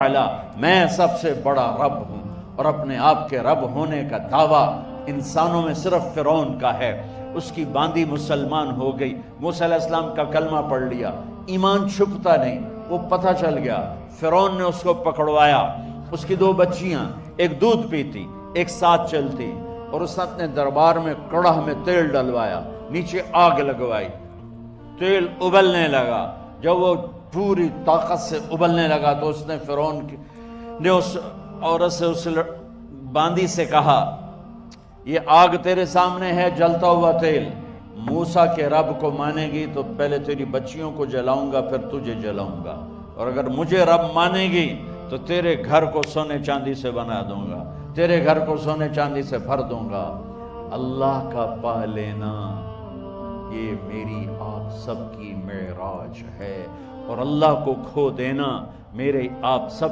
تعالیٰ میں سب سے بڑا رب ہوں، اور اپنے آپ کے رب ہونے کا دعویٰ انسانوں میں صرف فرعون کا ہے۔ اس کی باندی مسلمان ہو گئی، موسیٰ علیہ السلام کا کلمہ پڑھ لیا، ایمان چھپتا نہیں، وہ پتہ چل گیا۔ فرعون نے اس کو پکڑوایا، اس کی دو بچیاں، ایک دودھ پیتی ایک ساتھ چلتی، اور اس نے اپنے دربار میں کڑاہ میں تیل ڈلوایا، نیچے آگ لگوائی، تیل ابلنے لگا۔ جب وہ پوری طاقت سے ابلنے لگا تو اس نے فرعون نے اس عورت سے، اس باندی سے کہا، یہ آگ تیرے سامنے ہے، جلتا ہوا تیل، موسیٰ کے رب کو مانے گی تو پہلے تیری بچیوں کو جلاؤں گا، پھر تجھے جلاؤں گا، اور اگر مجھے رب مانے گی تو تیرے گھر کو سونے چاندی سے بنا دوں گا، تیرے گھر کو سونے چاندی سے بھر دوں گا۔ اللہ کا پا لینا یہ میری آپ سب کی معراج ہے، اور اللہ کو کھو دینا میرے آپ سب